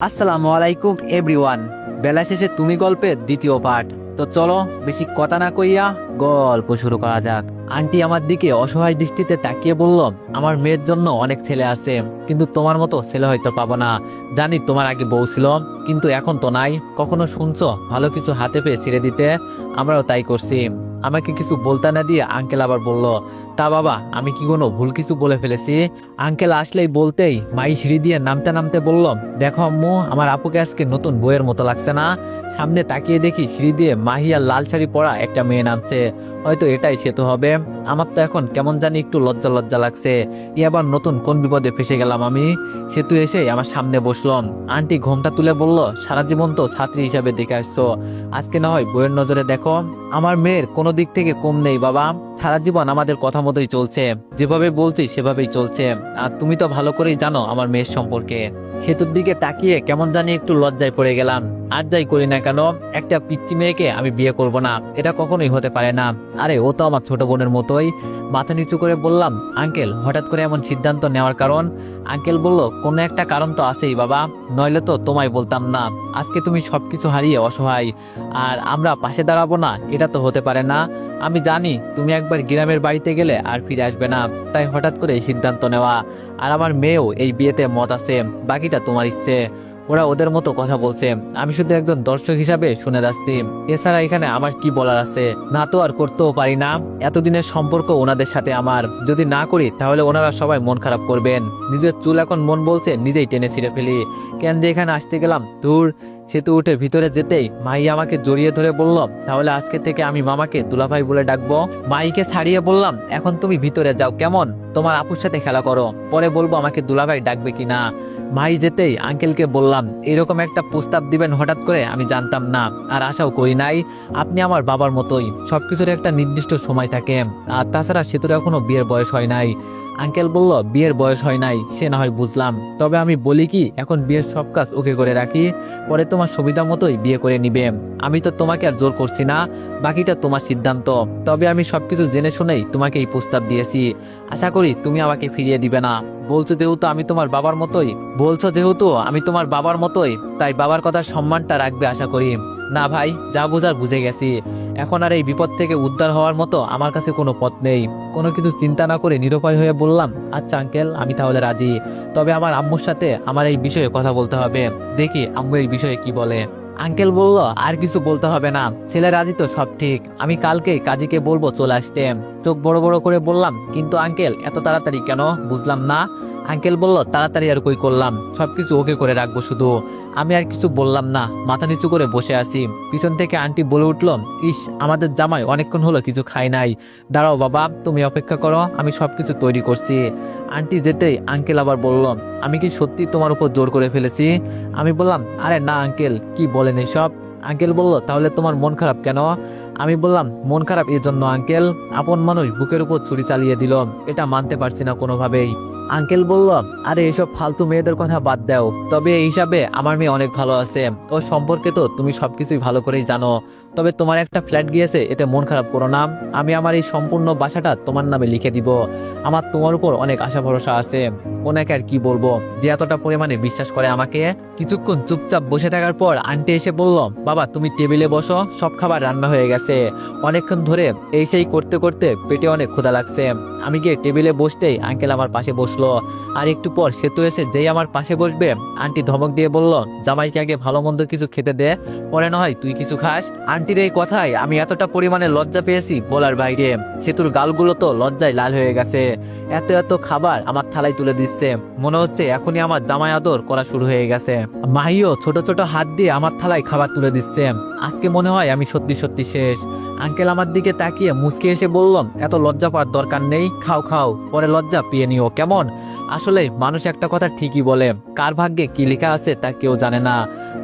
আসসালামু আলাইকুম এভরিওয়ান। বেলা শেষে তুমি গল্পের দ্বিতীয় পার্ট। তো চলো বেশি কথা না কইয়া গল্প শুরু করা যাক। আন্টি আমার দিকে অসহায় দৃষ্টিতে তাকিয়ে বলল, আমার মেয়ের জন্য অনেক ছেলে আছে, কিন্তু তোমার মতো ছেলে হয়তো পাবো না। জানি তোমার আগে বউ ছিল, কিন্তু এখন তো নাই। কখনো শুনছো ভালো কিছু হাতে পেয়ে ছেড়ে দিতে? আমরাও তাই করছি। আমাকে কিছু বলতে না দিয়ে আঙ্কেল আবার বলল, তা বাবা আমি কি কোনো ভুল কিছু বলে ফেলেছি? আঙ্কেল আসলেই বলতেই মাই সিঁড়ি দিয়ে নামতে নামতে বলল, দেখো আম্মু, আমার আপুকে আজকে নতুন বইয়ের মতো লাগছে না? সামনে তাকিয়ে দেখি সিঁড়ি দিয়ে মাহিয়ার লাল শাড়ি পরা একটা মেয়ে নামছে। হয়তো এটাই সেতু হবে। আমার তো এখন কেমন জানি একটু লজ্জা লজ্জা লাগছে। আবার নতুন কোন বিপদে ফেসে গেলাম আমি? সেতু এসে আমার সামনে বসলাম। আন্টি ঘোমটা তুলে বলল, সারা জীবন তো ছাত্রী হিসাবে দেখে আসছো, আজকে না হয় বইয়ের নজরে দেখো। আমার মেয়ের কোনো দিক থেকে কম নেই বাবা। সারা জীবন আমাদের কথা মতোই চলছে, যেভাবে বলছি সেভাবেই চলছে। আর তুমি তো ভালো করেই জানো আমার মেয়ের সম্পর্কে। সেতুর দিকে তাকিয়ে কেমন জানি একটু লজ্জায় পড়ে গেলাম। আর যাই করি না কেন, একটা পিচ্চি মেয়েকে আমি বিয়ে করব না, এটা কখনোই হতে পারে না। আরে ও তো আমার ছোট বোনের মতোই। মাথা নিচু করে বললাম, আঙ্কেল হঠাৎ করে এমন সিদ্ধান্ত নেওয়ার কারণ? আঙ্কেল বলল, কোনো একটা কারণ তো আছেই বাবা, নইলে তো তোমায় বলতাম না। আজকে তুমি সবকিছু হারিয়ে অসহায়, আর আমরা পাশে দাঁড়াবো না, এটা তো হতে পারে না। আমি জানি তুমি একবার গ্রামের বাড়িতে গেলে আর ফিরে আসবে না, তাই হঠাৎ করে এই সিদ্ধান্ত নেওয়া। আর আমার মেয়েও এই বিয়েতে মত আছে, বাকিটা তোমার ইচ্ছে। ওরা ওদের মতো কথা বলছে, আমি শুধু একজন দর্শক হিসাবে শুনে যাচ্ছি। এছাড়া এখানে আমার কি বলার আছে? না তো আর করতেও পারি না। এতদিনের সম্পর্ক ওনাদের সাথে আমার, যদি না করি তাহলে ওনারা সবাই মন খারাপ করবেন। নিজের চুল এখন মন বলছে নিজেই টেনে ছিঁড়ে ফেলি। কেন যে এখানে আসতে গেলাম দূর। সেতু উঠে ভিতরে যেতেই মাই আমাকে জড়িয়ে ধরে বলল, তাহলে আজকে থেকে আমি মামাকে দুলাভাই বলে ডাকবো। মাইকে ছাড়িয়ে বললাম, এখন তুমি ভিতরে যাও, কেমন? তোমার আপুর সাথে খেলা করো, পরে বলবো আমাকে দুলাভাই ডাকবে কিনা। মাই যেতেই আঙ্কেলকে বললাম, এরকম একটা প্রস্তাব দিবেন হঠাৎ করে আমি জানতাম না, আর আশাও করি নাই। আপনি আমার বাবার মতোই, সবকিছুর একটা নির্দিষ্ট সময় থাকে। আর তাছাড়া সেতুর এখনো বিয়ের বয়স হয় নাই। আঙ্কেল বলল, বিয়ের বয়স হয় নাই সে না হয় বুঝলাম, তবে আমি বলি কি, এখন বিয়ের সব কাজ ওকে করে রাখি, পরে তোমার সুবিধা মতোই বিয়ে করে নিবে। আমি তো তোমাকে আর জোর করছি না, বাকিটা তোমার সিদ্ধান্ত। তবে আমি সবকিছু জেনে শুনেই তোমাকে এই প্রস্তাব দিয়েছি। আশা করি তুমি আমাকে ফিরিয়ে দিবে না। বলছো যেহেতু আমি তোমার বাবার মতোই, তাই বাবার কথার সম্মানটা রাখবে আশা করি। না ভাই, যা বোঝার বুঝে গেছি। এখন আর এই বিপদ থেকে উদ্ধার হওয়ার মতো আমার কাছে কোনো পথ নেই। কোনো কিছু চিন্তা না করে নিরুপায় হয়ে বললাম, আচ্ছা আঙ্কেল, আমি তাহলে রাজি। তবে আমার আম্মুর সাথে আমার এই বিষয়ে কথা বলতে হবে, দেখি আম্মু এই বিষয়ে কি বলে। আঙ্কেল বলল, আর কিছু বলতে হবে না, ছেলে রাজি তো সব ঠিক। আমি কালকেই কাজীকে বলবো চলে আসতে। চোখ বড় বড় করে বললাম, কিন্তু আঙ্কেল এত তাড়াতাড়ি কেন, বুঝলাম না। আঙ্কেল বলল, তাড়াতাড়ি আর কই করলাম, সবকিছু ওকে করে রাখবো শুধু। আমি আর কিছু বললাম না, মাথা নিচু করে বসে আছি। পিছন থেকে আন্টি বলে উঠল, ইস, আমাদের জামাই অনেকক্ষণ হলো কিছু খায় নাই। দাঁড়াও বাবা, তুমি অপেক্ষা করো, আমি সবকিছু তৈরি করছি। আন্টি যেতেই আঙ্কেল আবার বলল, আমি কি সত্যি তোমার উপর জোর করে ফেলেছি? আমি বললাম, আরে না আঙ্কেল, কি বলেন এসব? আঙ্কেল বলল, তাহলে তোমার মন খারাপ কেন? আমি বললাম, মন খারাপ এই জন্য আঙ্কেল, আপন মানুষ বুকের উপর ছুরি চালিয়ে দিল, এটা মানতে পারছি না কোনোভাবেই। আঙ্কেল বলল, আরে এসব ফালতু মেয়েদের কথা বাদ দাও, তবে এই হিসাবে আমার মেয়ে অনেক ভালো আছে। ও সম্পর্কে তো তুমি সবকিছুই ভালো করেই জানো। তবে তোমার একটা ফ্ল্যাট গিয়েছে, এতে মন খারাপ করো না। আমি আমার এই সম্পূর্ণ বাসাটা তোমার নামে লিখে দিব। আমার তোমার উপর অনেক আশা ভরসা আছে। ওনাকে আর কি বলবো যে এতটা পরিমাণে বিশ্বাস করে আমাকে। কিছুক্ষণ চুপচাপ বসে থাকার পর আন্টি এসে বলল, বাবা তুমি টেবিলে বসো, সব খাবার রান্না হয়ে গেছে। অনেকক্ষণ ধরে এই সেই করতে করতে পেটে অনেক ক্ষুধা লাগছে। আমি গিয়ে টেবিলে বসতেই আঙ্কেল আমার পাশে বসলো। আর একটু পর সেতু এসে যেই আমার পাশে বসবে, আন্টি ধমক দিয়ে বলল, জামাইকে আগে ভালো মন্দ কিছু খেতে দে, পরে না হয় তুই কিছু খাস। আন্টির এই কথায় আমি এতটা পরিমাণে লজ্জা পেয়েছি বলার বাইরে। সেতুর গালগুলো তো লজ্জায় লাল হয়ে গেছে। এত এত খাবার আমার থালায় তুলে দিচ্ছে, মনে হচ্ছে এখনই আমার জামাই আদর করা শুরু হয়ে গেছে। মাহিও ছোট ছোট হাত দিয়ে আমার থালায় খাবার তুলে দিচ্ছে। আজকে মনে হয় আমি সত্যি সত্যি শেষ। আঙ্কেল আমার দিকে তাকিয়ে মুচকে এসে বললাম, এত লজ্জা পাওয়ার দরকার নেই, খাও খাও, পরে লজ্জা পেয়ে নিও, কেমন? আসলে মানুষ একটা কথা ঠিকই বলে, কার ভাগ্যে কি লেখা আছে তা কেউ জানে না।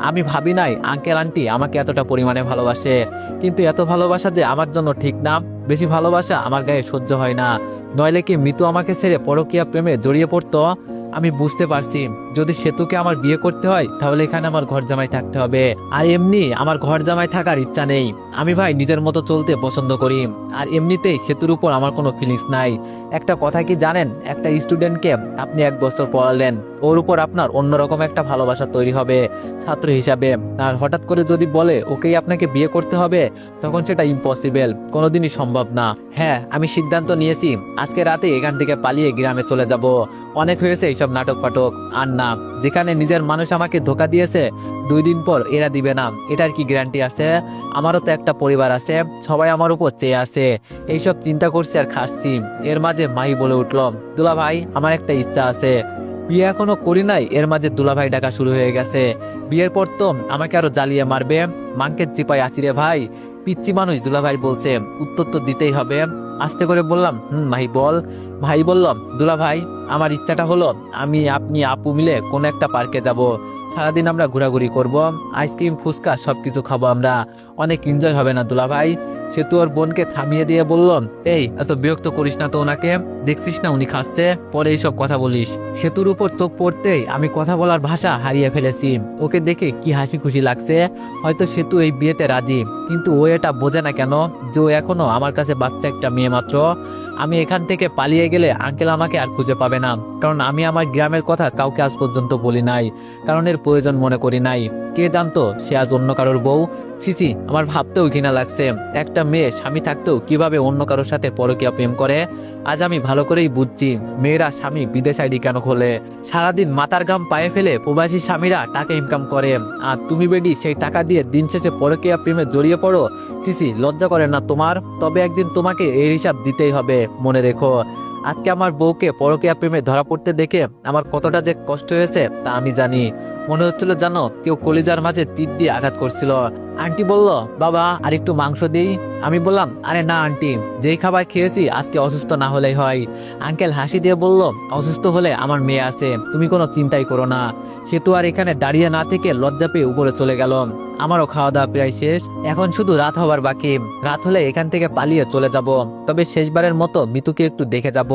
আমি ভাবি নাই আঙ্কেল আন্টি আমাকে এতটা পরিমাণে ভালোবাসে, কিন্তু এত ভালোবাসা যে আমার জন্য ঠিক না। বেশি ভালোবাসা আমার গায়ে সহ্য হয় না, নইলে কি মিতু আমাকে ছেড়ে পরকীয়া প্রেমে জড়িয়ে পড়তো? আমি বুঝতে পারছি, যদি সেতুকে আমার বিয়ে করতে হয় তাহলে এখানে আমার ঘর জামাই থাকতে হবে। আর এমনি আমার ঘর জামাই থাকার ইচ্ছা নেই। আমি ভাই নিজের মতো চলতে পছন্দ করি। আর এমনিতেই সেতুর উপর আমার কোনো ফিলিংস নাই। একটা কথা কি জানেন, একটা স্টুডেন্টকে আপনি 1 বছর পড়ালেন, ওর উপর আপনার অন্যরকম একটা ভালোবাসা তৈরি হবে ছাত্র হিসাবে। আর হঠাৎ করে যদি বলে ওকেই আপনাকে বিয়ে করতে হবে, তখন সেটা ইম্পসিবল, কোনোদিনই সম্ভব না। হ্যাঁ, আমি সিদ্ধান্ত নিয়েছি আজকে রাতে এখান থেকে পালিয়ে গ্রামে চলে যাব। অনেক হয়েছে এইসব নাটক পাটক, আর না। যেখানে নিজের মানুষ আমাকে ধোকা দিয়েছে, 2 দিন পর এরা দিবে না, এটার কি গ্যারান্টি আছে? আমারও তো একটা পরিবার আছে, সবাই আমার উপর চেয়ে আছে। এইসব চিন্তা করছি আর খাচ্ছি। এর মাঝে মাহি বলে উঠল, দুলা ভাই আমার একটা ইচ্ছা আছে। বিয়ে এখনো করি নাই, এর মাঝে দুলাভাই ডাকা শুরু হয়ে গেছে। বিয়ের পর তো আমাকে আরো জ্বালিয়ে মারবে। মাংকের চিপাই আছি রে ভাই, পিচ্ছি মানুষ দুলাভাই বলছে, উত্তর তো দিতেই হবে। আস্তে করে বললাম, মাহি বল। ভাই বললাম, দুলাভাই আমার ইচ্ছাটা হলো আমি আপনি আপু মিলে কোনো একটা পার্কে যাব। সারাদিন আমরা ঘোরাঘুরি করব, আইসক্রিম ফুচকা সবকিছু খাবো আমরা। অনেক এনজয় হবে না দুলাভাই? সেতু ওর বোনকে থামিয়ে দিয়ে বলল, এই এত বিরক্ত করিস না তো ওনাকে, দেখছিস না উনি খাচ্ছে, পরে এইসব কথা বলিস। সেতুর উপর চোখ পড়তেই আমি কথা বলার ভাষা হারিয়ে ফেলেছি। ওকে দেখে কি হাসি খুশি লাগছে। হয়তো সেতু এই বিয়েতে রাজি, কিন্তু ও এটা বোঝে না কেন যে ও এখনো আমার কাছে বাচ্চা একটা মেয়ে মাত্র। আমি এখান থেকে পালিয়ে গেলে আঙ্কেল আমাকে আর খুঁজে পাবে না, কারণ আমি আমার গ্রামের কথা কাউকে আজ পর্যন্ত বলি নাই, কারণ এর প্রয়োজন মনে করি নাই। কে জানতো সে আজ অন্য কারোর বউ? ছিছি, আমার ভাবতেও ঘৃণা লাগছে। একটা মেয়ে স্বামী থাকতেও কিভাবে অন্য কারোর সাথে পরকীয়া প্রেম করে। আজ আমি ভালো করেই বুঝছি মেয়েরা স্বামী বিদেশ আইডি কেন খোলে। সারাদিন মাথার ঘাম পায়ে ফেলে প্রবাসী স্বামীরা টাকা ইনকাম করে, আর তুমি বেডি সেই টাকা দিয়ে দিন শেষে পরকীয়া প্রেমে জড়িয়ে পড়ো। সিসি, লজ্জা করে না তোমার? তবে একদিন তোমাকে এর হিসাব দিতেই হবে, মনে রেখো। আজকে আমার বউকে পরকীয়া প্রেমে ধরা পড়তে দেখে আমার কতটা যে কষ্ট হয়েছে তা আমি জানি। মনে হচ্ছিল জানো কেউ কলিজার মাঝে তীর দিয়ে আঘাত করছিল। আন্টি বলল, বাবা আর একটু মাংস দিই। আমি বললাম, আরে না আন্টি, যেই খাবার খেয়েছি আজকে অসুস্থ না হলেই হয়। আঙ্কেল হাসি দিয়ে বলল, অসুস্থ হলে আমার মেয়ে আছে, তুমি কোনো চিন্তাই করো না। সে তো আর এখানে দাঁড়িয়ে না থেকে লজ্জা পেয়ে উপরে চলে গেল। আমারও খাওয়া দাওয়া প্রায় শেষ, এখন শুধু রাত হবার বাকি। রাত হলে এখান থেকে পালিয়ে চলে যাব, তবে শেষবারের মতো মিতুকে একটু দেখে যাব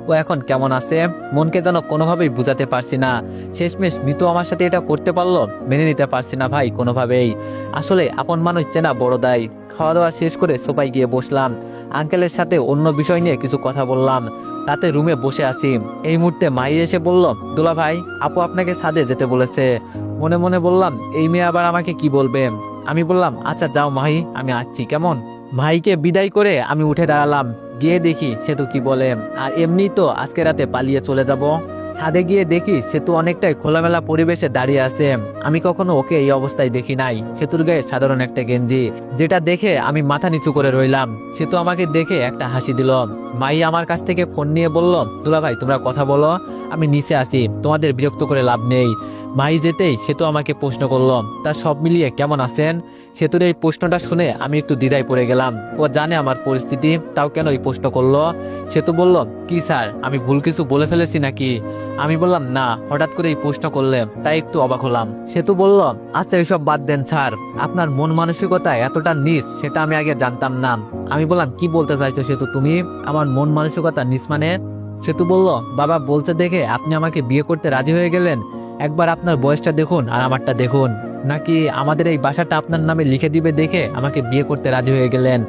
ও এখন কেমন আছে। মনকে যেন কোনোভাবেই বুঝাতে পারছি না। শেষমেশ মিতু আমার সাথে এটা করতে পারলো, মেনে নিতে পারছি না ভাই কোনোভাবেই। আসলে আপন মানুষ চেনা বড় দায়। খাওয়া দাওয়া শেষ করে সোফায় গিয়ে বসলাম। আঙ্কেলের সাথে অন্য বিষয় নিয়ে কিছু কথা বললাম। রাতে রুমে বসে আছি, এই মুহূর্তে মাই এসে বলল, দুলা ভাই আপু আপনাকে ছাদে যেতে বলেছে। মনে মনে বললাম, এই মেয়ে আবার আমাকে কি বলবে। আমি বললাম, আচ্ছা যাও মাহি, আমি আসছি কেমন। ভাইকে বিদায় করে আমি উঠে দাঁড়ালাম, গিয়ে দেখি সেতু কি বলে। আর এমনি তো আজকে রাতে পালিয়ে চলে যাব। ছাদে গিয়ে দেখি সেতু অনেকটাই খোলামেলা পরিবেশে দাঁড়িয়ে আছে। আমি কখনো ওকে এই অবস্থায় দেখি নাই। সেতুর গায়ে সাধারণ একটা গেঞ্জি, যেটা দেখে আমি মাথা নিচু করে রইলাম। সেতু আমাকে দেখে একটা হাসি দিল। মাই আমার কাছ থেকে ফোন নিয়ে বলল, দুলা ভাই তোমরা কথা বলো, আমি নিচে আছি, তোমাদের বিরক্ত করে লাভ নেই। মাই যেতেই সেতু আমাকে প্রশ্ন করলো, তা সব মিলিয়ে কেমন আছেন? সেতুর এই প্রশ্নটা শুনে আমি একটু দ্বিধায় পড়ে গেলাম। ও জানে আমার পরিস্থিতি, তাও কেন এই প্রশ্ন করলো? সেতু বলল, কি স্যার আমি ভুল কিছু বলে ফেলেছি নাকি? আমি বললাম, না, হঠাৎ করে এই প্রশ্ন করলে তাই একটু অবাক হলাম। সেতু বলল, আচ্ছা এইসব বাদ দেন স্যার, আপনার মন মানসিকতা এতটা নিচ সেটা আমি আগে জানতাম না। আমি বললাম, কি বলতে চাইছো সেতু তুমি? আমার মন মানসিকতা নিচ মানে? সেতু বলল, বাবা বলছে দেখে আপনি আমাকে বিয়ে করতে রাজি হয়ে গেলেন। একবার আপনার বয়সটা দেখুন আর আমারটা দেখুন। নাকি আমাদের এই বাসাটা আপনার নামে লিখে দিবে দেখে আমাকে বিয়ে করতে রাজি হয়ে গেলেন?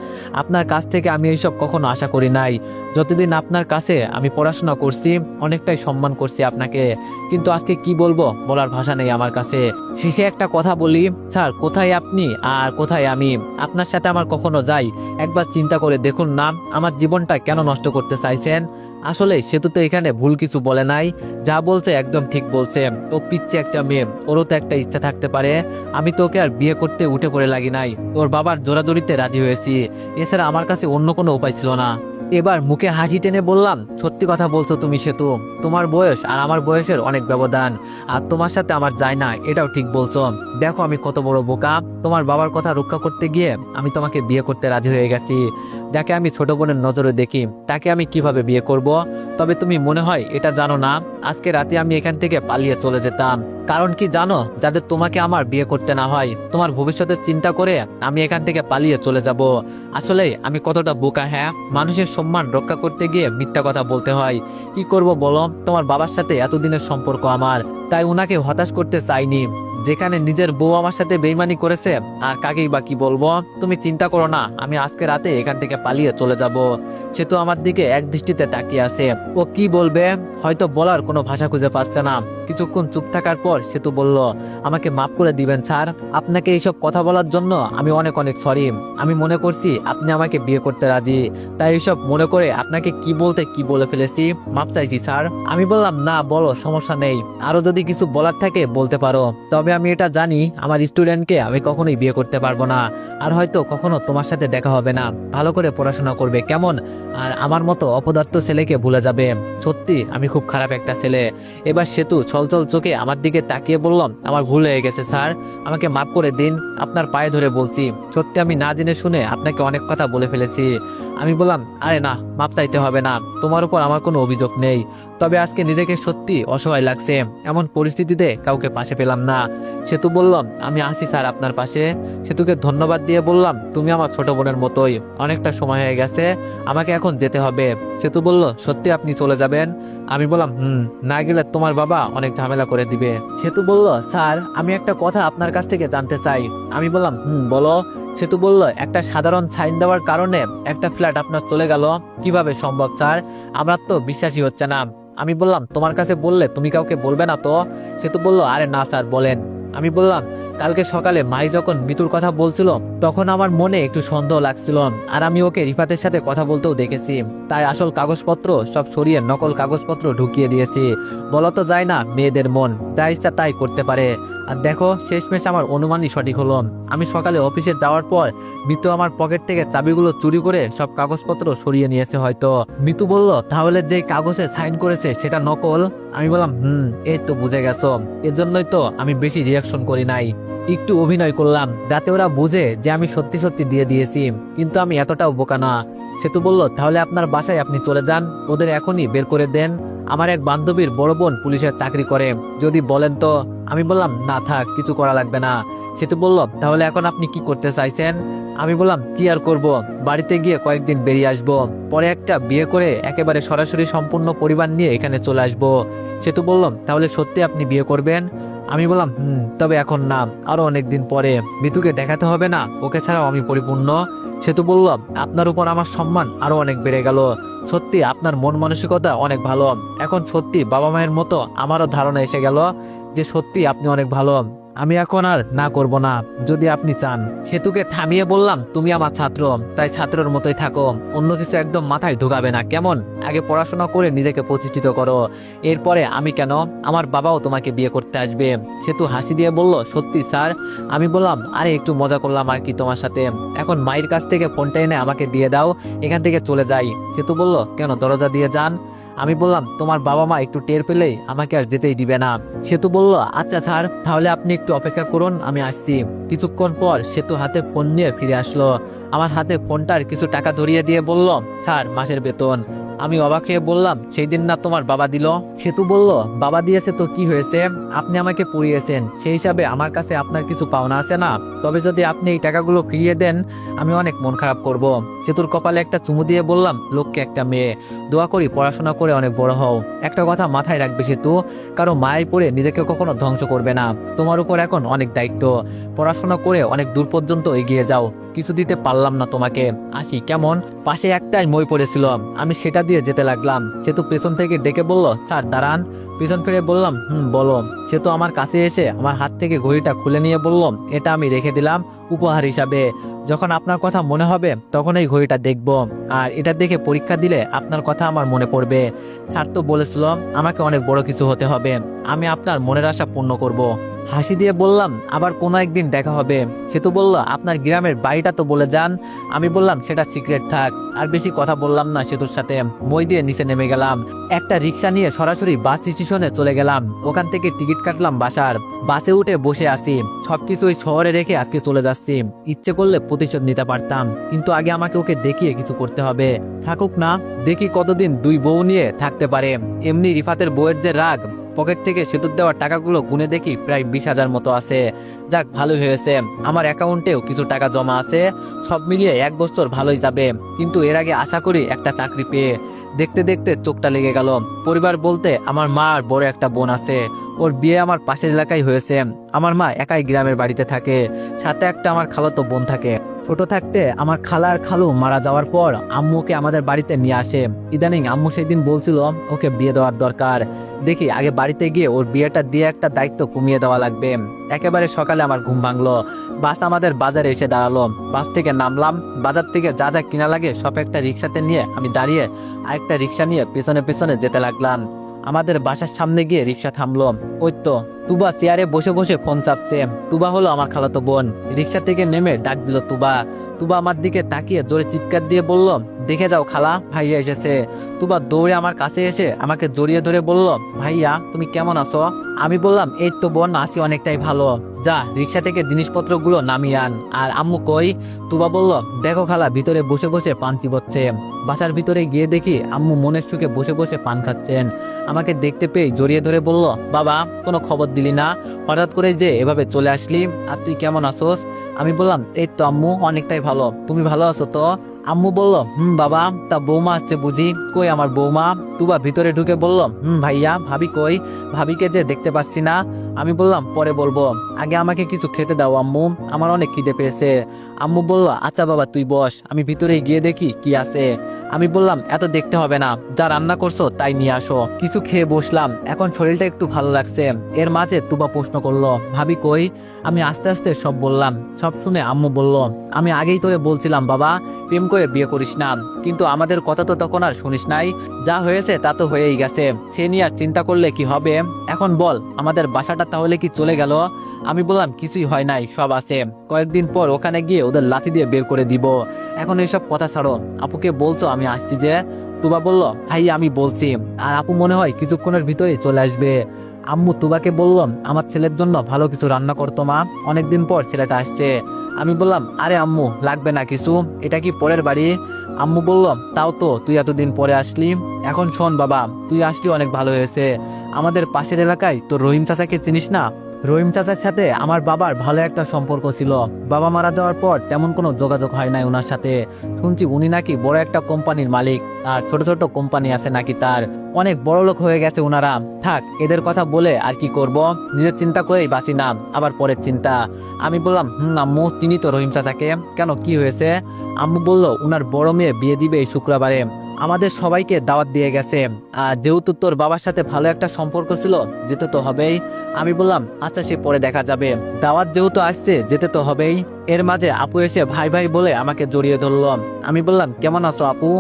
আপনার কাছ থেকে আমি এইসব কখনো আশা করি নাই। যতদিন আপনার কাছে আমি পড়াশোনা করছি অনেকটাই সম্মান করছি আপনাকে, কিন্তু আজকে কি বলবো বলার ভাষা নেই আমার কাছে। শেষে একটা কথা বলি স্যার, কোথায় আপনি আর কোথায় আমি? আপনার সাথে আমার কখনো যাই? একবার চিন্তা করে দেখুন না আমার জীবনটা কেন নষ্ট করতে চাইছেন। আসলে সেতু তো এখানে ভুল কিছু বলে নাই, যা বলছে একদম ঠিক বলছে। ও পিচ্ছে একটা মেয়ে, ওরও তো একটা ইচ্ছা থাকতে পারে। আমি তো ওকে আর বিয়ে করতে উঠে পড়ে লাগি নাই, ওর বাবার জোরাজোরিতে রাজি হয়েছি। এছাড়া আমার কাছে অন্য কোনো উপায় ছিল না। এবার মুখে হাসি টেনে বললাম, সত্যি কথা বলছো তুমি সেতু, তোমার বয়স আর আমার বয়সের অনেক ব্যবধান, আর তোমার সাথে আমার যায় না এটাও ঠিক বলছো। দেখো আমি কত বড় বোকা, তোমার বাবার কথা রক্ষা করতে গিয়ে আমি তোমাকে বিয়ে করতে রাজি হয়ে গেছি। যাকে আমি ছোট বোনের নজরে দেখি তাকে আমি কিভাবে বিয়ে করব? তবে তুমি মনে হয় এটা জানো না, আজকে রাতে আমি এখান থেকে পালিয়ে চলে যেতাম। কারণ কি জানো? যাদের তোমাকে আমার বিয়ে করতে না হয়, তোমার ভবিষ্যতের চিন্তা করে আমি এখান থেকে পালিয়ে চলে যাব। আসলে আমি কতটা বোকা। হ্যাঁ, মানুষের সম্মান রক্ষা করতে গিয়ে মিথ্যা কথা বলতে হয়। কি করব বলো? তোমার বাবার সাথে এতদিনের সম্পর্ক আমার, তাই উনাকে হতাশ করতে চাইনি। যেখানে নিজের বউ আমার সাথে বেইমানি করেছে, আর কাকেই বা কি বলবো। তুমি চিন্তা করো না, আমি আজকে রাতে এখান থেকে পালিয়ে চলে যাব। সে তো আমার দিকে এক দৃষ্টিতে তাকিয়ে আছে। ও কি বলবে হয়তো বলার কোনো ভাষা খুঁজে পাচ্ছে না। কিছুক্ষণ চুপ থাকার পর সে তো বলল, আমাকে মাফ করে দিবেন স্যার, আপনাকে এইসব কথা বলার জন্য আমি অনেক অনেক সরি। আমি মনে করছি আপনি আমাকে বিয়ে করতে রাজি, তাই এইসব মনে করে আপনাকে কি বলতে কি বলে ফেলেছি, মাপ চাইছি স্যার। আমি বললাম, না বলো, সমস্যা নেই, আরো যদি কিছু বলার থাকে বলতে পারো। তবে আমি এটা জানি আমার স্টুডেন্টকে আমি কখনোই বিয়ে করতে পারবো না, আর হয়তো কখনো তোমার সাথে দেখা হবে না। ভালো করে পড়াশোনা করবে কেমন, আর আমার মতো অপদার্থ ছেলেকে ভুলে যাবে। সত্যি আমি খুব খারাপ একটা ছেলে। এবার সেতু ছলছল চোখে আমার দিকে তাকিয়ে বললাম, আমার ভুল হয়ে গেছে স্যার, আমাকে মাফ করে দিন, আপনার পায়ে ধরে বলছি। সত্যি আমি না জেনে শুনে আপনাকে অনেক কথা বলে ফেলেছি। আমি বললাম, আরে না, মাপ চাইতে হবে না, তোমার উপর আমার কোনো অভিযোগ নেই। তবে আজকে নিজেকে সত্যি অসহায় লাগছে, এমন পরিস্থিতিতে কাউকে পাশে পেলাম না। সেতু বললাম, আমি আসি স্যার আপনার পাশে। সেতুকে ধন্যবাদ দিয়ে বললাম, তুমি আমার ছোট বোনের মতোই, অনেকটা সময় হয়ে গেছে, আমাকে এখন যেতে হবে। সেতু বলল, সত্যি আপনি চলে যাবেন? আমি বললাম, না গেলে তোমার বাবা অনেক ঝামেলা করে দিবে। সেতু বলল, স্যার আমি একটা কথা আপনার কাছ থেকে জানতে চাই। আমি বললাম, বলো। সেতু বলল, একটা সাধারণ সাইন দেওয়ার কারণে একটা ফ্ল্যাট আপনার চলে গেল, কিভাবে সম্ভব স্যার? আমার তো বিশ্বাসই হচ্ছে না। আমি বললাম, তোমার কাছে বললে তুমি কাউকে বলবে না তো? সেতু বলল, আরে না স্যার, বলেন। আমি বললাম, কালকে সকালে মাই যখন মৃত্যুর কথা বলছিল তখন আমার মনে একটু সন্দেহ লাগছিল, আর আমি ওকে রিফাতের সাথে কথা বলতেও দেখেছি, তাই আসল কাগজপত্র সব সরিয়ে নকল কাগজপত্র ঢুকিয়ে দিয়েছি। বলা তো যায় না, মেয়েদের মন যা ইচ্ছা তাই করতে পারে। আর দেখো, শেষমেশ আমার অনুমানই সঠিক হলো। আমি সকালে অফিসে যাওয়ার পর মিতু আমার পকেট থেকে চাবিগুলো চুরি করে সব কাগজপত্র সরিয়ে নিয়েছে হয়তো। মিতু বলল, তাহলে যে কাগজে সাইন করেছে সেটা নকল? আমি বললাম, এই তো বুঝে গেছো, এজন্যই তো আমি বেশি রিয়াকশন করি নাই, একটু অভিনয় করলাম যাতে ওরা বুঝে যে আমি সত্যি সত্যি দিয়ে দিয়েছি, কিন্তু আমি এতটাও বোকা না। সেতু বলল, তাহলে আপনার বাসায় আপনি চলে যান, ওদের এখনই বের করে দেন। আমার এক বান্ধবীর বড় বোন পুলিশের চাকরি করে, যদি বলেন তো। আমি বললাম, না থাক, কিছু করা লাগবে না। সেতু বলল, তাহলে এখন আপনি কি করতে চাইছেন? আমি বললাম, কি আর করবো, বাড়িতে গিয়ে কয়েকদিন বেরিয়ে আসবো, পরে একটা বিয়ে করে একেবারে সরাসরি সম্পূর্ণ পরিবার নিয়ে এখানে চলে আসবো। সেতু বলল, তাহলে সত্যি আপনি বিয়ে করবেন? আমি বললাম, তবে এখন না, আরো অনেকদিন পরে। মিতুকে দেখাতে হবে না, ওকে ছাড়াও আমি পরিপূর্ণ। সেতু বলল, আপনার উপর আমার সম্মান আরো অনেক বেড়ে গেল। সত্যি আপনার মন মানসিকতা অনেক ভালো। এখন সত্যি বাবা মায়ের মতো আমারও ধারণা এসে গেল যে সত্যি আপনি অনেক ভালো। আমি এখন আর না করব না, যদি আপনি চান। সেতুকে থামিয়ে বললাম, তুমি আমার ছাত্র, তাই ছাত্রের মতোই থাকো, অন্য কিছু একদম মাথায় ঢুকাবে না, কেমন? আগে পড়াশোনা করে নিজেকে প্রতিষ্ঠিত করো, এরপরে আমি কেন, আমার বাবাও তোমাকে বিয়ে করতে আসবে। সেতু হাসি দিয়ে বলল, সত্যি স্যার? আমি বললাম, আরে একটু মজা করলাম আর কি তোমার সাথে, এখন মায়ের কাছ থেকে ফোনটা এনে আমাকে দিয়ে দাও, এখান থেকে চলে যাই। সেতু বলল, কেন, দরজা দিয়ে যান। আমি বললাম, তোমার বাবা মা একটু টের পেলেই আমাকে আর যেতেই দিবে না। সেতু বলল, আচ্ছা স্যার, তাহলে আপনি একটু অপেক্ষা করুন, আমি আসছি। কিছুক্ষণ পর সেতু হাতে ফোন নিয়ে ফিরে আসলো। আমার হাতে ফোনটার কিছু টাকা ধরিয়ে দিয়ে বলল, স্যার, মাসের বেতন। আমি অবাক হয়ে বললাম, সেই দিন না তোমার বাবা দিল? সেতু বলল, বাবা দিয়েছে তো কি হয়েছে, আপনি আমাকে পড়িয়েছেন, সেই হিসাবে আমার কাছে আপনার কিছু পাওনা আছে না? তবে যদি আপনি এই টাকাগুলো ফিরিয়ে দেন আমি অনেক মন খারাপ করব। সেতুর কপালে একটা চুমু দিয়ে বললাম, লোককে একটা মেয়ে, দোয়া করি পড়াশোনা করে অনেক বড় হও। একটা কথা মাথায় রাখবে সেতু, কারো মায়ের পড়ে নিজেকে কখনো ধ্বংস করবে না। তোমার উপর এখন অনেক দায়িত্ব, পড়াশোনা করে অনেক দূর পর্যন্ত এগিয়ে যাও। কিছু দিতে পারলাম না তোমাকে, আসি কেমন? পাশে একটাই মই পড়েছিল, আমি সেটা দিয়ে যেতে লাগলাম। সেতু পেছন থেকে ডেকে বলল, স্যার দাঁড়ান। পিছন ফিরে বললাম, বলো। সেতু আমার কাছে এসে আমার হাত থেকে ঘড়িটা খুলে নিয়ে বলল, এটা আমি রেখে দিলাম উপহার হিসাবে, যখন আপনার কথা মনে হবে তখন এই ঘড়িটা দেখব, আর এটা দেখে পরীক্ষা দিলে আপনার কথা আমার মনে পড়বে। স্যার তো বলেছিল আমাকে অনেক বড় কিছু হতে হবে, আমি আপনার মনের আশা পূর্ণ করব। হাসি দিয়ে বললাম, আবার কোনো একদিন দেখা হবে। সেতু বলল, আপনার গ্রামের বাড়িটা তো বলে যান। আমি বললাম, সেটা সিক্রেট থাক। আর বেশি কথা বললাম না সেতুর সাথে, মই দিয়ে নিচে নেমে গেলাম। একটা রিক্সা নিয়ে সরাসরি বাস স্টেশনে চলে গেলাম, ওখান থেকে টিকিট কাটলাম বাসার। বাসে উঠে বসে আছি, সবকিছুই শহরে রেখে আজকে চলে যাচ্ছি। ইচ্ছে করলে প্রতিশোধ নিতে পারতাম, কিন্তু আগে আমাকে ওকে দেখিয়ে কিছু করতে হবে। থাকুক না, দেখি কতদিন দুই বউ নিয়ে থাকতে পারে। এমনি রিফাতের বউয়ের যে রাগ, পকেট থেকে সেতুর দেওয়া টাকাগুলো গুনে দেখি প্রায় 20,000 মতো আছে। যাক, ভালোই হয়েছে, আমার অ্যাকাউন্টেও কিছু টাকা জমা আছে। সব মিলিয়ে 1 বছর ভালোই যাবে, কিন্তু এর আগে আশা করি একটা চাকরি পেয়ে। দেখতে দেখতে চোখটা লেগে গেল। পরিবার বলতে আমার মা আর বড় একটা বোন আছে, ওর বিয়ে আমার পাশের এলাকায় হয়েছে। আমার মা একাই গ্রামের বাড়িতে থাকে, সাথে একটা আমার খালাতো বোন থাকে। ছোট থাকতে আমার খালা আর খালু মারা যাওয়ার পর আম্মুকে আমাদের বাড়িতে নিয়ে আসে। ইদানিং আম্মু সেদিন বলছিল ওকে বিয়ে দেওয়ার দরকার। দেখি আগে বাড়িতে গিয়ে ওর বিয়েটা দিয়ে একটা দায়িত্ব কমিয়ে দেওয়া লাগবে। একেবারে সকালে আমার ঘুম ভাঙলো। বাস আমাদের বাজারে এসে দাঁড়ালো। বাস থেকে নামলাম, বাজার থেকে যা যা কিনা লাগে সব একটা রিক্সাতে নিয়ে আমি দাঁড়িয়ে আরেকটা রিক্সা নিয়ে পেছনে পেছনে যেতে লাগলাম। আমাদের বাসার সামনে গিয়ে রিক্সা থামলো। ওই তো তুবা চেয়ারে বসে বসে ফোন চাপছে। তুবা হলো আমার খালাতো বোন। রিক্সা থেকে নেমে ডাক দিল তুবা। তুবা আমার দিকে তাকিয়ে জোরে চিৎকার দিয়ে বলল, দেখে যাও খালা, ভাইয়া এসেছে। তুবা দৌড়ে আমার কাছে এসে আমাকে জড়িয়ে ধরে বলল, ভাইয়া তুমি কেমন আছো? আমি বললাম, এই তো বোন, আছি অনেকটাই ভালো। যা রিক্সা থেকে জিনিসপত্রগুলো নামিয়ে আন। আর আম্মু কই? তুবা বলল, দেখো খালা, ভিতরে বসে বসে পান চিবোচ্ছে। বাসার ভিতরে গিয়ে দেখি আম্মু মনের সুখে বসে বসে পান খাচ্ছেন। আমাকে দেখতে পেয়ে জড়িয়ে ধরে বলল, বাবা কোনো খবর দিলি না, হঠাৎ করে যে এভাবে চলে আসলি, আর তুই কেমন আছোস? আমি বললাম, এই তো আম্মু অনেকটাই ভালো, তুমি ভালো আছো তো? আম্মু বলল, বাবা, তা বৌমা আসছে বুঝি? কই আমার বৌমা? তুবা ভিতরে ঢুকে বলল, ভাইয়া, ভাবি কই? ভাবিকে যে দেখতে পাচ্ছি না। আমি বললাম, পরে বলবো, আগে আমাকে কিছু খেতে দাও আম্মু, আমার অনেক খিদে পেয়েছে। আম্মু বলল, আচ্ছা বাবা তুই বস, আমি ভিতরে গিয়ে দেখি কি আছে। আমি বললাম, এত দেখতে হবে না, যা রান্না করছো তাই নিয়ে আসো। কিছু খেয়ে বসলাম, এখন শরীরটা একটু ভালো লাগছে। এর মাঝে তুবা প্রশ্ন করলো, ভাবি কই? আমি আস্তে আস্তে সব বললাম। সব শুনে আম্মু বলল, আমি আগেই তোরে বলছিলাম বাবা, প্রেম করে বিয়ে করিস না, কিন্তু আমাদের কথা তো তখন আর শুনিস নাই। যা হয়েছে তা তো হয়েই গেছে, সে নিয়ে আর চিন্তা করলে কি হবে? এখন বল, আমাদের বাসাটা তাহলে কি চলে গেল? আমি বললাম, কিছুই হয় নাই, সব আছে। কয়েকদিন পর ওখানে গিয়ে ওদের লাথি দিয়ে বের করে দিব। এখন এইসব কথা ছাড়ো, আপুকে বলছো আমি আসছি যে? তুবা বলল, ভাই আমি বলছি, আর আপু মনে হয় কিছুক্ষণের ভিতরে চলে আসবে। আম্মু তুবাকে বললাম, আমার ছেলের জন্য ভালো কিছু রান্না করতো মা, অনেকদিন পর ছেলেটা আসছে। আমি বললাম, আরে আম্মু লাগবে না কিছু, এটা কি পরের বাড়ি? আম্মু বলল, তাও তো তুই এতদিন পরে আসলি। এখন শোন বাবা, তুই আসলি অনেক ভালো হয়েছে। আমাদের পাশের এলাকায় তো রহিম চাচাকে চিনিস না? রহিম চাচার সাথে আমার বাবার ভালো একটা সম্পর্ক ছিল। বাবা মারা যাওয়ার পর তেমন কোনো যোগাযোগ হয় নাই ওনার সাথে। শুনছি উনি নাকি বড় একটা কোম্পানির মালিক, আর ছোট ছোট কোম্পানি আছে নাকি তার। অনেক বড় লোক হয়ে গেছে ওনারা। থাক, এদের কথা বলে আর কি করব, নিজের চিন্তা করেই বাঁচি না, আবার পরের চিন্তা। আমি বললাম, আম্মু চিনি তো রহিম চাচাকে, কেন কি হয়েছে? আম্মু বলল, উনার বড় মেয়ে বিয়ে দিবে এই শুক্রবারে, আমাদের সবাইকে দাওয়াত দিয়ে গেছে। আর যেহেতু তোর বাবার সাথে ভালো একটা সম্পর্ক ছিল, যেতে তো হবেই। আমি বললাম, আচ্ছা সে পরে দেখা যাবে, দাওয়াত যেহেতু আসছে যেতে তো হবেই। এর মাঝে আপু এসে ভাই ভাই বলে আমাকে জড়িয়ে ধরলো। আমি বললাম, কেমন আছো আপু?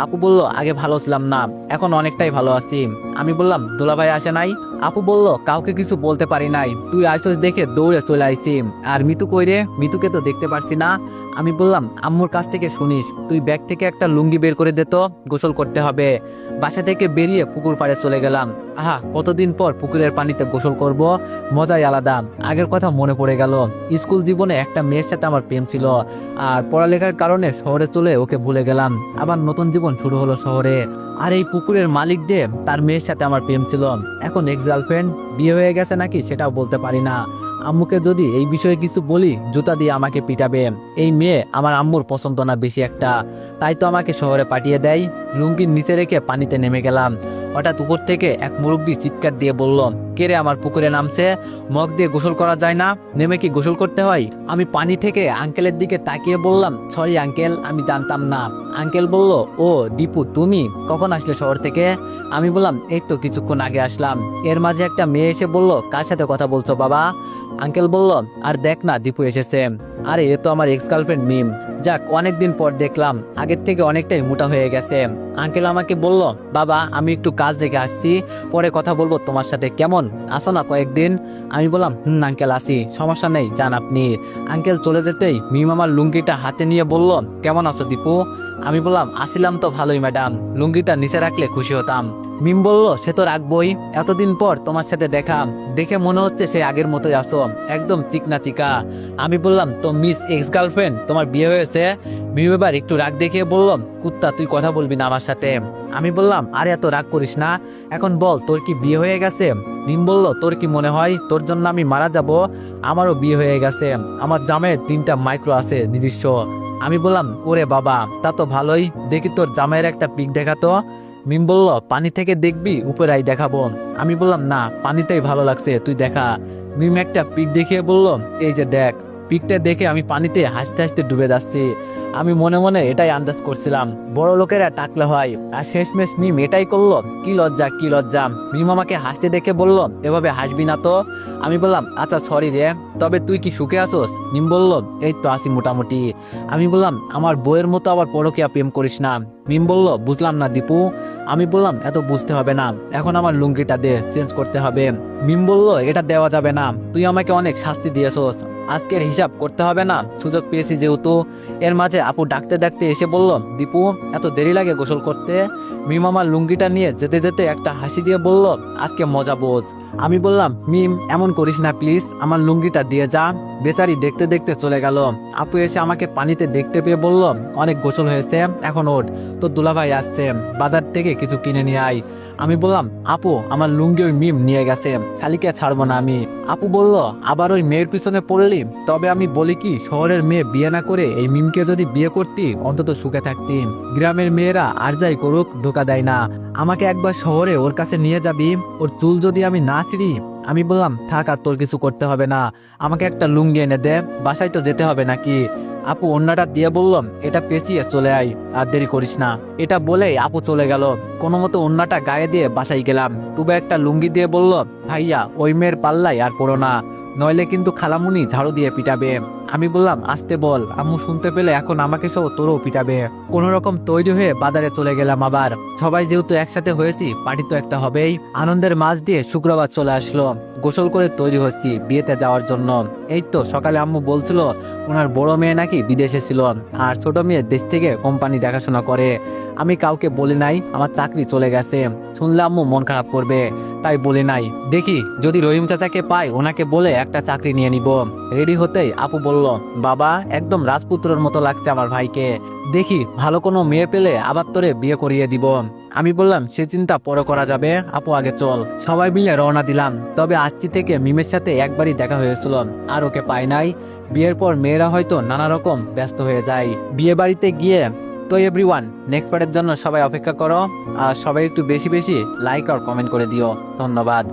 আপু বলল, আগে ভালো ছিলাম না, এখন অনেকটাই ভালো আছি। আমি বললাম, দুলাভাই আসে নাই? আপু বলল, কাউকে কিছু বলতে পারি নাই, তুই আইসোস দেখে দৌড়ে চলে আইছি। আর মিতু কই রে? মিতুকে তো দেখতে পারছি না। আমি বললাম, আম্মুর কাছ থেকে শুনিস, তুই ব্যাগ থেকে একটা লুঙ্গি বের করে দে তো, গোসল করতে হবে। বাসা থেকে বেরিয়ে পুকুর পাড়ে চলে গেলাম। আহা, কতদিন পর পুকুরের পানিতে গোসল করব, মজাই আলাদা। আগের কথা মনে পড়ে গেল। স্কুল জীবনে একটা মেয়ের সাথে আমার প্রেম ছিল, আর পড়ালেখার কারণে শহরে চলে ওকে ভুলে গেলাম। আবার নতুন জীবন শুরু হলো শহরে। আর এই পুকুরের মালিক যে, তার মেয়ের সাথে আমার প্রেম ছিল। এখন এক্স গার্লফ্রেন্ড, বিয়ে হয়ে গেছে নাকি সেটাও বলতে পারি না। আম্মুকে যদি এই বিষয়ে কিছু বলি, জুতা দিয়ে আমাকে পিটাবে। এই মেয়ে আমার আম্মুর পছন্দ না বেশি একটা, তাই তো আমাকে শহরে পাঠিয়ে দেয়। লুঙ্গির নিচে রেখে পানিতে নেমে গেলাম। হঠাৎ উপর থেকে এক মুরব্বি চিৎকার দিয়ে বলল, কে রে আমার পুকুরে নামছে? মগ দিয়ে গোসল করা যায় না? নেমে কি গোসল করতে হয়? আমি পানি থেকে আঙ্কেলের দিকে তাকিয়ে বললাম, সরি আঙ্কেল, আমি জানতাম না। আঙ্কেল বলল, ও দীপু তুমি কখন আসলে শহর থেকে? আমি বললাম, এই তো কিছুক্ষণ আগে আসলাম। এর মাঝে একটা মেয়ে এসে বলল, কার সাথে কথা বলছো বাবা? আঙ্কেল বলল, আর দেখ না দীপু এসেছে। আরে এ তো আমার এক্স গার্লফ্রেন্ড মিম। যাক, অনেকদিন পর দেখলাম, আগের থেকে অনেকটাই মোটা হয়ে গেছে। আঙ্কেল আমাকে বলল, বাবা আমি একটু কাজ দেখে আসছি, পরে কথা বলবো তোমার সাথে, কেমন আসো না কয়েকদিন? আমি বললাম, আঙ্কেল আসি, সমস্যা নেই, যান আপনি। আঙ্কেল চলে যেতেই মিম আমার লুঙ্গিটা হাতে নিয়ে বলল, কেমন আছো দীপু? আমি বললাম, আসিলাম তো ভালোই ম্যাডাম, লুঙ্গিটা নিচে রাখলে খুশি হতাম। মিম বলল, সে তো রাখবই, এতদিন পর তোমার সাথে দেখা, দেখে মনে হচ্ছে সে আগের মতোই আসো, একদম চিকনা চিকা। আমি বললাম, তো মিস এক্স গার্লফ্রেন্ড তোমার বিয়ে হয়েছে? মিম এবার একটু রাগ দেখিয়ে বলল, কুত্তা তুই কথা বলবি না আমার সাথে। আমি বললাম, আরে এত রাগ করিস না, এখন বল তোর কি বিয়ে হয়ে গেছে? মিম বলল, তোর কি মনে হয় তোর জন্য আমি মারা যাব? আমারও বিয়ে হয়ে গেছে, আমার জামাইয়ের 3টা মাইক্রো আছে নিজস্ব। আমি বললাম, ওরে বাবা, তা তো ভালোই, দেখি তোর জামাইয়ের একটা পিক দেখাতো। মিম বলল পানি থেকে দেখবি উপরাই দেখাবো। আমি বললাম না, পানিতেই ভালো লাগছে, তুই দেখা। মিম একটা পিক দেখিয়ে বলল এই যে দেখ। পিকটা দেখে আমি পানিতে হাসতে হাসতে ডুবে যাচ্ছি। আমি মনে মনে এটাই আন্দাজ করছিলাম বড় লোকেরা টাকলে হয়, আর শেষমেশ মিম এটাই করলো। কি লজ্জা কি লজ্জা। মিম আমাকে হাসতে দেখে বলল এভাবে হাসবি না তো। আমি বললাম আচ্ছা সরি রে, তবে তুই কি সুখে আছোস? মিম বলল এই তো আছি মোটামুটি। আমি বললাম আমার বইয়ের মতো আবার পরকীয়া প্রেম করিস না। মিম বলল বুঝলাম না দীপু। আমি বললাম এত বুঝতে হবে না, এখন আমার লুঙ্গিটা দে, চেঞ্জ করতে হবে। মিম বলল এটা দেওয়া যাবে না, তুই আমাকে অনেক শাস্তি দিয়েছোস, আজকের হিসাব করতে হবে না, সুযোগ পেয়েছি যেহেতু। এর মাঝে আপু ডাকতে ডাকতে এসে বলল দীপু এত দেরি লাগে গোসল করতে? মিম আমার লুঙ্গিটা নিয়ে যেতে যেতে একটা হাসি দিয়ে বলল আজকে মজা বোঝ। আমি বললাম মিম এমন করিস না প্লিজ, আমার লুঙ্গিটা দিয়ে যা। বেচারি দেখতে দেখতে চলে গেল। আপু এসে আমাকে পানিতে দেখতে পেয়ে বলল অনেক গোসল হয়েছে, এখন ওঠ, তো দুলাভাই আসছে, বাজার থেকে কিছু কিনে নিয়ে আয়। আমি বললাম আপু আমার লুঙ্গি ওই মিম নিয়ে গেছে, শালিকে ছাড়বো না আমি। আপু বলল আবার ওই মেয়ের পিছনে পড়লি? তবে আমি বলি কি, শহরের মেয়ে বিয়ে না করে এই মিমকে যদি বিয়ে করতি অন্তত সুখে থাকতি। গ্রামের মেয়েরা আর যাই করুক ধোকা দেয় না। আমাকে একবার শহরে ওর কাছে নিয়ে যাবি, ওর চুল যদি আমি না ছিঁড়ি। আমি বললাম থাক আর তোর কিছু করতে হবে না, আমাকে একটা লুঙ্গি এনে দে, বাসায় তো যেতে হবে নাকি। আপু অন্যটা দিয়ে বললাম এটা পেঁচিয়ে চলে আয়, আর দেরি করিস না। এটা বলেই আপু চলে গেল। কোনো মতো অন্যটা গায়ে দিয়ে বাসায় গেলাম। তুবে একটা লুঙ্গি দিয়ে বলল ভাইয়া ওই মেয়ের পাল্লাই আর পড়ো না, নইলে কিন্তু খালামুনি ঝাড়ু দিয়ে পিটাবে। আমি বললাম আসতে বল, আম্মু শুনতে পেলে এখন আমাকে সহ তোরও পিটাবে। কোনো রকম তৈরি হয়ে বাজারে চলে গেলাম আবার। সবাই যেহেতু একসাথে হয়েছি পার্টি তো একটা হবেই। আনন্দের মাঝ দিয়ে শুক্রবার চলে আসলো। গোসল করে তৈরি হচ্ছি বিয়েতে যাওয়ার জন্য। এই তো সকালে আম্মু বলছিল ওনার বড় মেয়ে নাকি বিদেশে ছিল, আর ছোট মেয়ে দেশ থেকে কোম্পানি দেখাশোনা করে। আমি কাউকে বলি নাই আমার চাকরি চলে গেছে, শুনলে আম্মু মন খারাপ করবে, তাই বলি নাই। দেখি যদি রহিম চাচাকে পাই ওনাকে বলে একটা চাকরি নিয়ে নিব। রেডি হতেই আপু বলল বাবা একদম রাজপুত্রর মতো লাগছে আমার ভাইকে, দেখি ভালো কোনো মেয়ে পেলে আবার তোরে বিয়ে করিয়ে দিব। আমি বললাম সে চিন্তা পরে করা যাবে, আপু আগে চল। সবাই মিলে রওনা দিলাম। তবে আজকে থেকে মিমের সাথে একবারই দেখা হয়েছিল, আর ওকে পাই নাই। বিয়ের পর মেয়েরা হয়তো নানা রকম ব্যস্ত হয়ে যায়। বিয়ে বাড়িতে গিয়ে তো এভরিওয়ান নেক্সট পার্টের জন্য সবাই অপেক্ষা করো, আর সবাই একটু বেশি বেশি লাইক আর কমেন্ট করে দিও। ধন্যবাদ।